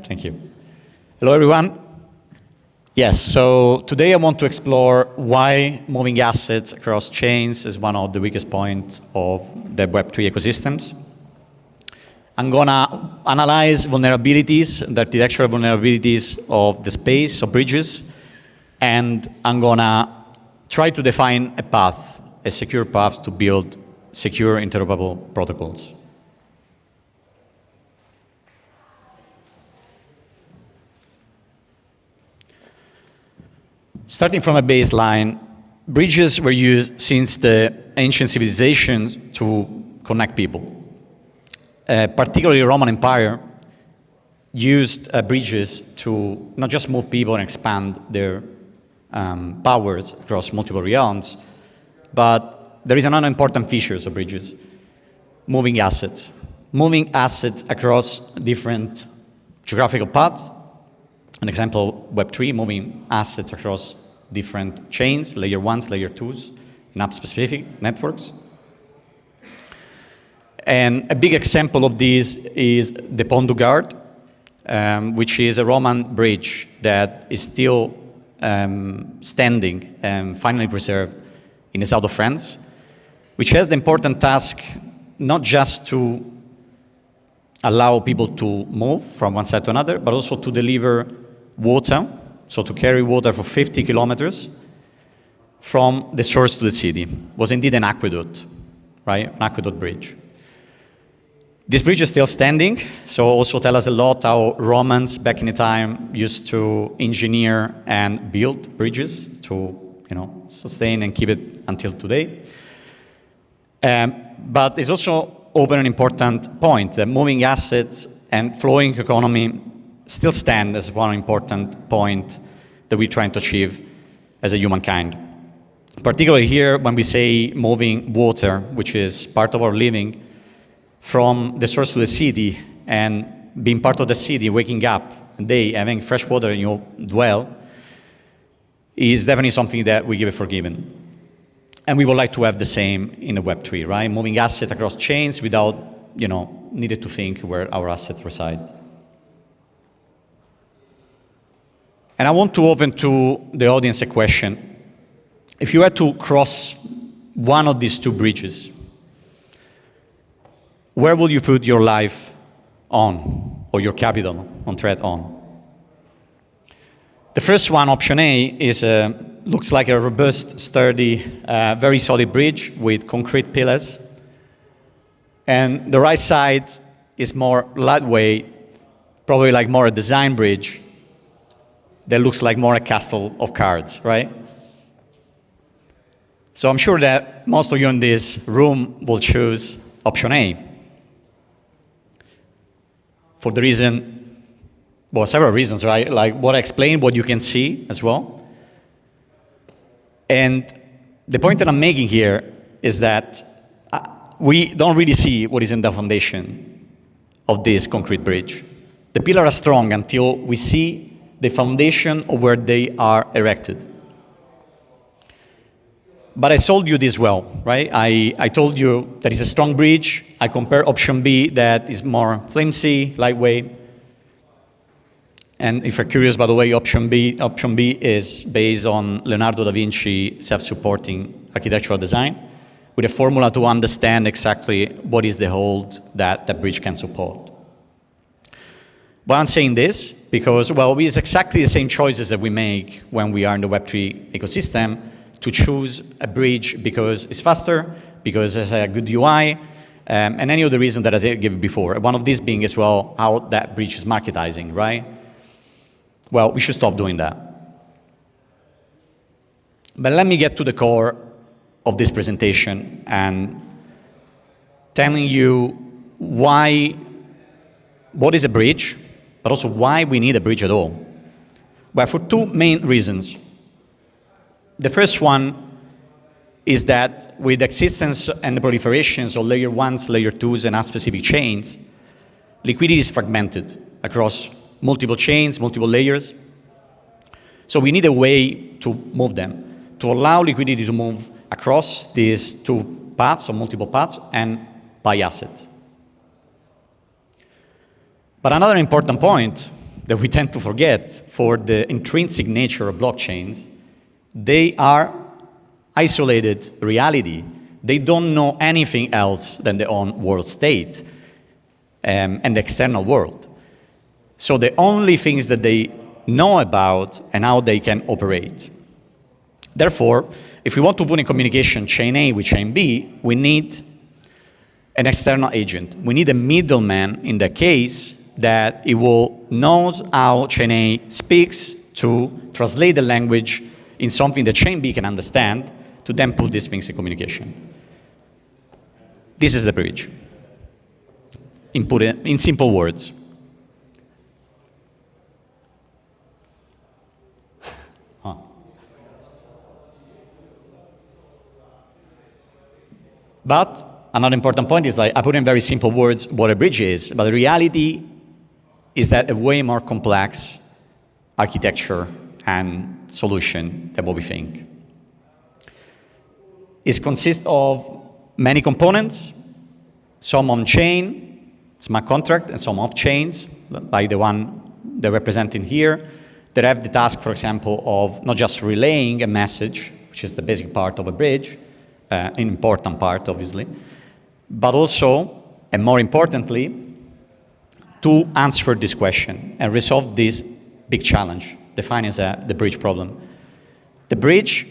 thank you. Hello, everyone. Yes, so today I want to explore why moving assets across chains is one of the weakest points of the Web3 ecosystems. I'm gonna analyze vulnerabilities, the architectural vulnerabilities of the space of bridges, and I'm gonna try to define a path, a secure path to build secure interoperable protocols. Starting from a baseline, bridges were used since the ancient civilizations to connect people. Particularly Roman Empire used bridges to not just move people and expand their powers across multiple realms, but there is another important feature of bridges: moving assets. Moving assets across different geographical paths. An example, Web3, moving assets across different chains, layer 1s, layer 2s, in app-specific networks. And a big example of this is the Pont du Gard, which is a Roman bridge that is still standing and finally preserved in the south of France, which has the important task not just to allow people to move from one side to another, but also to deliver water, so to carry water for 50 kilometers from the source to the city. It was indeed an aqueduct, right? An aqueduct bridge. This bridge is still standing, so also tell us a lot how Romans back in the time used to engineer and build bridges to, sustain and keep it until today. But it's also open an important point that moving assets and flowing economy still stand as one important point that we're trying to achieve as a humankind. Particularly here, when we say moving water, which is part of our living, from the source to the city, and being part of the city, waking up and day, having fresh water in your dwell, is definitely something that we give it for given. And we would like to have the same in the Web3, right? Moving assets across chains without, needed to think where our assets reside. And I want to open to the audience a question. If you had to cross one of these two bridges, where will you put your life on, or your capital on thread on? The first one, option A, is looks like a robust, sturdy, very solid bridge with concrete pillars. And the right side is more lightweight, probably like more a design bridge that looks like more a castle of cards, right? So I'm sure that most of you in this room will choose option A. For the reason, well, several reasons, right? Like what I explained, what you can see as well. And the point that I'm making here is that we don't really see what is in the foundation of this concrete bridge. The pillars are strong until we see the foundation of where they are erected. But I told you this well, right? I told you that it's a strong bridge. I compare option B that is more flimsy, lightweight. And if you're curious, by the way, option B is based on Leonardo da Vinci self-supporting architectural design with a formula to understand exactly what is the hold that the bridge can support. Why I'm saying this? Because, well, it's exactly the same choices that we make when we are in the Web3 ecosystem to choose a bridge because it's faster, because it has a good UI, and any other reason that I gave before. One of these being as well how that bridge is marketizing, right? Well, we should stop doing that. But let me get to the core of this presentation and telling you what is a bridge, but also why we need a bridge at all. Well, for two main reasons. The first one is that with the existence and the proliferations of layer 1s, layer 2s, and app-specific chains, liquidity is fragmented across multiple chains, multiple layers. So we need a way to move them, to allow liquidity to move across these two paths or multiple paths and by asset. But another important point that we tend to forget for the intrinsic nature of blockchains, they are isolated reality. They don't know anything else than their own world state and the external world. So the only things that they know about and how they can operate. Therefore, if we want to put in communication chain A with chain B, we need an external agent. We need a middleman in the case that it will knows how chain A speaks to translate the language in something that chain B can understand to then put these things in communication. This is the bridge. Put it in simple words. But another important point is, like, I put in very simple words what a bridge is, but the reality is that a way more complex architecture and solution than what we think. It consists of many components, some on-chain, smart contract, and some off-chains, like the one they're representing here, that have the task, for example, of not just relaying a message, which is the basic part of a bridge, an important part, obviously, but also, and more importantly, to answer this question and resolve this big challenge, defined as the bridge problem. The bridge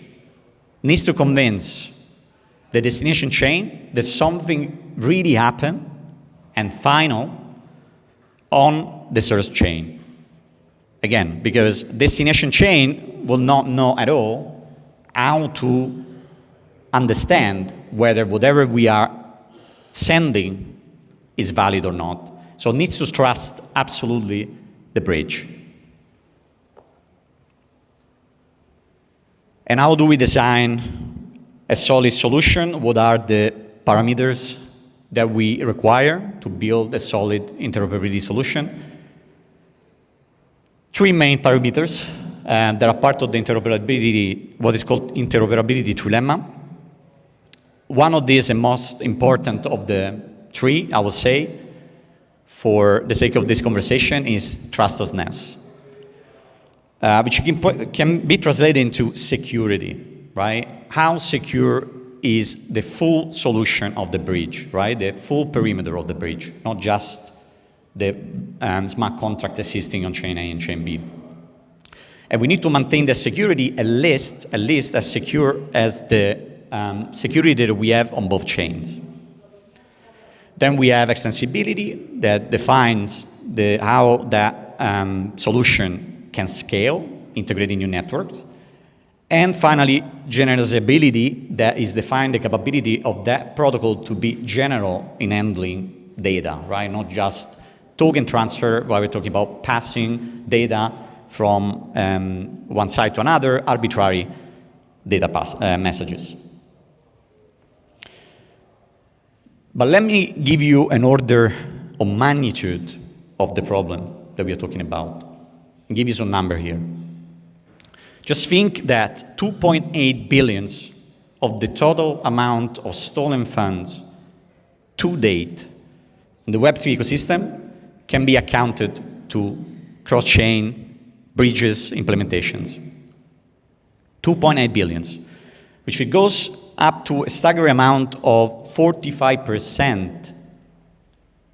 needs to convince the destination chain that something really happened and final on the source chain. Again, because destination chain will not know at all how to understand whether whatever we are sending is valid or not. So it needs to trust absolutely the bridge. And how do we design a solid solution? What are the parameters that we require to build a solid interoperability solution? Three main parameters that are part of the interoperability, what is called interoperability trilemma. One of these, and most important of the three, I will say, for the sake of this conversation, is trustlessness, which can be translated into security, right? How secure is the full solution of the bridge, right? The full perimeter of the bridge, not just the smart contract existing on chain A and chain B. And we need to maintain the security at least as secure as the security that we have on both chains. Then we have extensibility that defines how that solution can scale, integrating new networks. And finally, generalizability, that is defined the capability of that protocol to be general in handling data, right? Not just token transfer, while we're talking about passing data from one side to another, arbitrary data messages. But let me give you an order of magnitude of the problem that we are talking about, and give you some number here. Just think that 2.8 billion of the total amount of stolen funds to date in the Web3 ecosystem can be accounted to cross-chain bridges implementations. 2.8 billion, which it goes up to a staggering amount of 45%.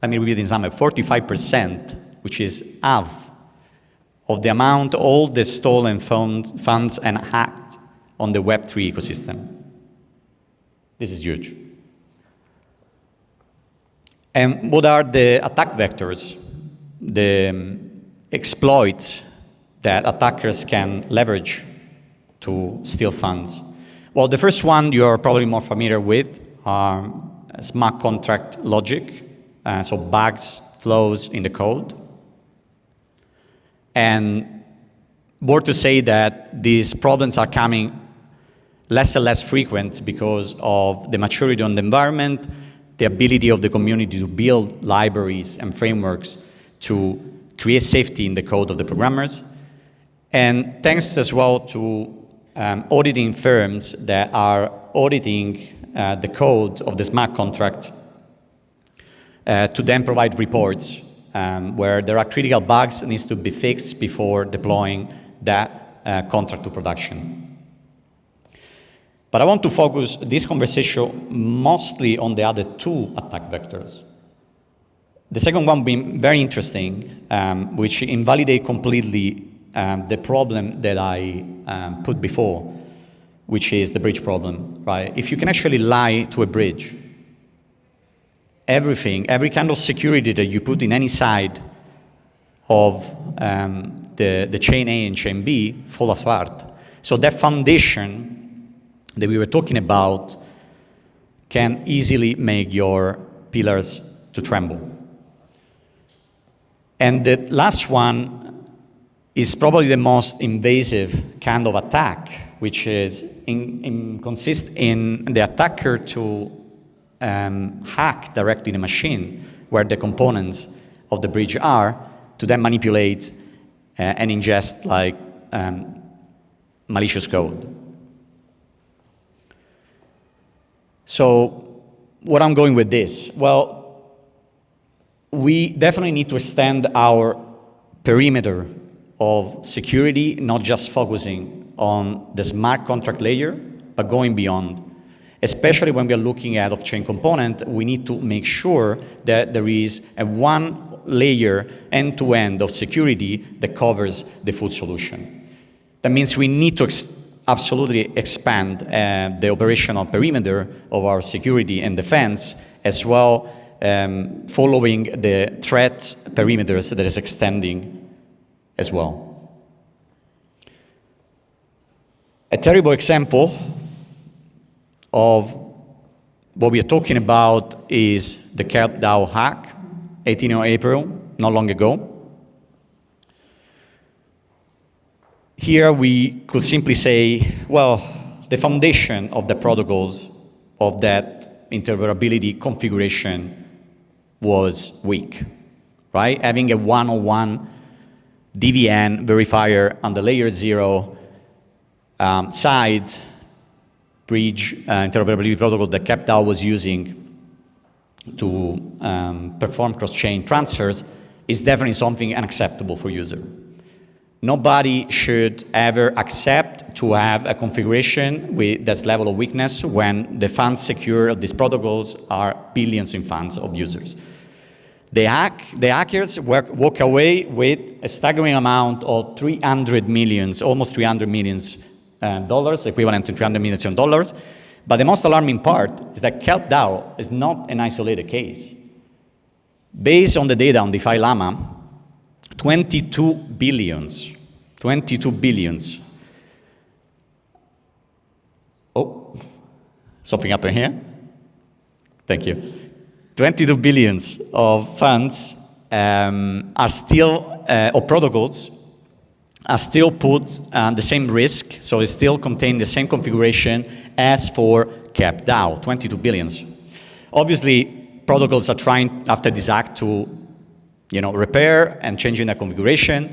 Let me repeat this number, 45%, which is half of the amount all the stolen funds and hacked on the Web3 ecosystem. This is huge. And what are the attack vectors, the exploits that attackers can leverage to steal funds? Well, the first one you are probably more familiar with are smart contract logic, so bugs, flows in the code. And worth to say that these problems are coming less and less frequent because of the maturity on the environment, the ability of the community to build libraries and frameworks to create safety in the code of the programmers. And thanks as well to auditing firms that are auditing the code of the smart contract to then provide reports where there are critical bugs that needs to be fixed before deploying that contract to production. But I want to focus this conversation mostly on the other two attack vectors. The second one being very interesting, which invalidates completely the problem that I put before, which is the bridge problem, right? If you can actually lie to a bridge, everything, every kind of security that you put in any side of the chain A and chain B fall apart. So that foundation that we were talking about can easily make your pillars to tremble. And the last one is probably the most invasive kind of attack, which is consists in the attacker to hack directly the machine where the components of the bridge are, to then manipulate and ingest like malicious code. So what I'm going with this? Well, we definitely need to extend our perimeter of security, not just focusing on the smart contract layer, but going beyond. Especially when we are looking at off-chain component, we need to make sure that there is a one layer end-to-end of security that covers the full solution. That means we need to absolutely expand the operational perimeter of our security and defense, as well following the threat perimeters that is extending as well. A terrible example of what we are talking about is the Kelp DAO hack, 18th of April, not long ago. Here we could simply say, well, the foundation of the protocols of that interoperability configuration was weak, right? Having a one-on-one DVN verifier on the layer 0 side bridge interoperability protocol that CapDAO was using to perform cross-chain transfers is definitely something unacceptable for user. Nobody should ever accept to have a configuration with this level of weakness when the funds secure of these protocols are billions in funds of users. The hackers walk away with a staggering amount of 300 millions, almost 300 millions dollars, equivalent to $300 million. But the most alarming part is that Kelp DAO is not an isolated case. Based on the data on DeFi Llama, 22 billions. Oh, something happened here? Thank you. 22 billions of funds are still, or protocols, are still put the same risk, so it still contain the same configuration as for Kelp DAO, 22 billions. Obviously, protocols are trying after this hack to, repair and changing their configuration.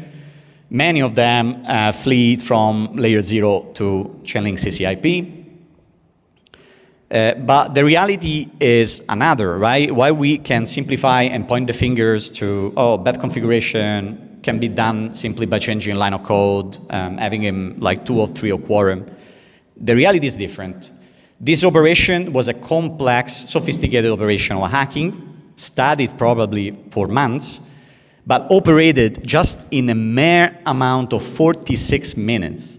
Many of them flee from layer 0 to Chainlink CCIP. But the reality is another, right? Why we can simplify and point the fingers to, bad configuration can be done simply by changing line of code, having like 2 or 3 of quorum. The reality is different. This operation was a complex, sophisticated operation of hacking, studied probably for months, but operated just in a mere amount of 46 minutes.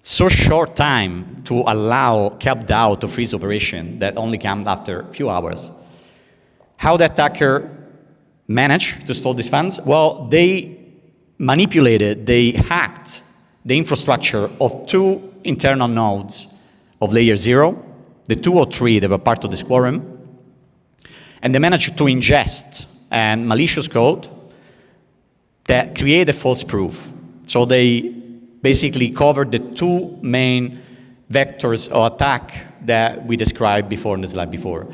So short time to allow Kelp DAO to freeze operation that only came after a few hours. How the attacker managed to stall these funds? Well, they manipulated, they hacked the infrastructure of 2 internal nodes of layer 0, the 2 or 3 that were part of this quorum, and they managed to ingest and malicious code that created false proof. So they basically covered the 2 main vectors of attack that we described before in the slide before.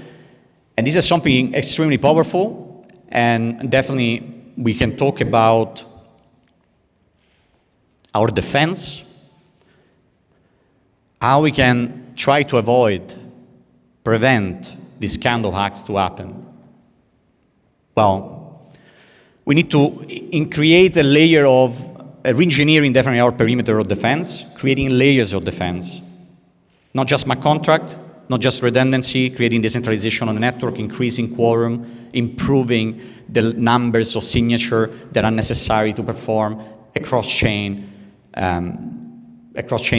And this is something extremely powerful, and definitely we can talk about our defense, how we can try to avoid, prevent these kind of hacks to happen. Well, We need to create a layer of re-engineering definitely our perimeter of defense, creating layers of defense. Not just smart contract, not just redundancy, creating decentralization on the network, increasing quorum, improving the numbers of signature that are necessary to perform a cross-chain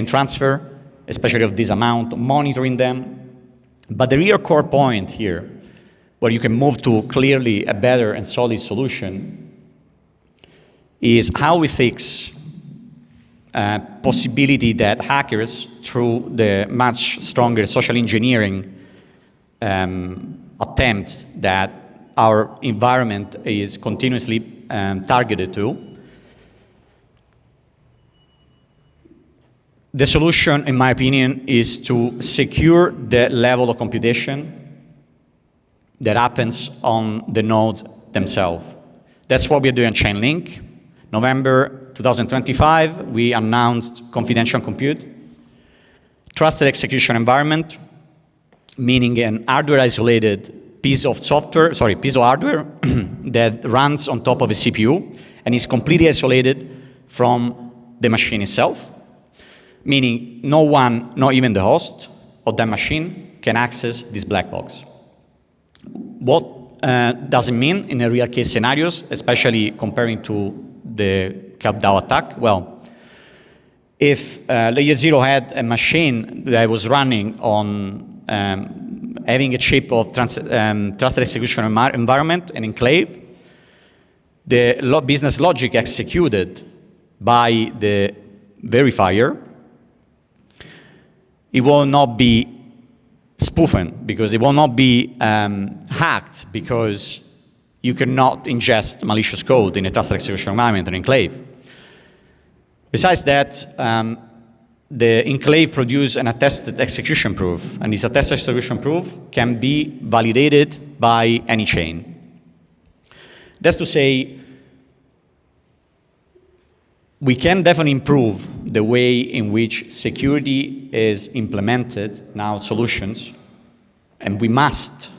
transfer, especially of this amount, monitoring them. But the real core point here, where you can move to clearly a better and solid solution, is how we fix possibility that hackers, through the much stronger social engineering attempts that our environment is continuously targeted to. The solution, in my opinion, is to secure the level of computation that happens on the nodes themselves. That's what we're doing on Chainlink. November 2025, we announced confidential compute, trusted execution environment, meaning an hardware-isolated piece of hardware that runs on top of a CPU and is completely isolated from the machine itself, meaning no one, not even the host of that machine, can access this black box. What does it mean in a real case scenarios, especially comparing to the CapDAO attack? Well, if Layer 0 had a machine that was running on having a chip of trusted execution environment, an enclave, the business logic executed by the verifier, it will not be spoofed because it will not be hacked because you cannot ingest malicious code in a trusted execution environment, an enclave. Besides that, the enclave produces an attested execution proof, and this attested execution proof can be validated by any chain. That's to say, we can definitely improve the way in which security is implemented in our solutions, and we must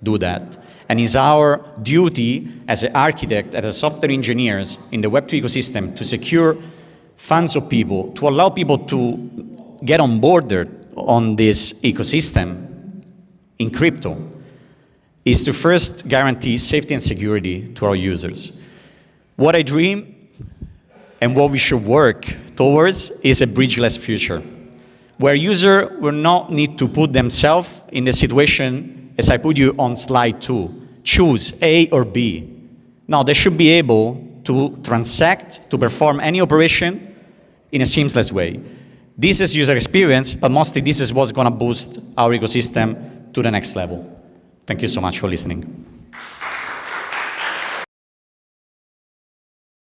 do that. And it's our duty as an architect, as software engineers in the Web3 ecosystem to secure funds of people, to allow people to get on board on this ecosystem in crypto, is to first guarantee safety and security to our users. What I dream and what we should work towards is a bridgeless future, where users will not need to put themselves in the situation as I put you on slide 2, choose A or B. Now, they should be able to transact, to perform any operation in a seamless way. This is user experience, but mostly this is what's going to boost our ecosystem to the next level. Thank you so much for listening.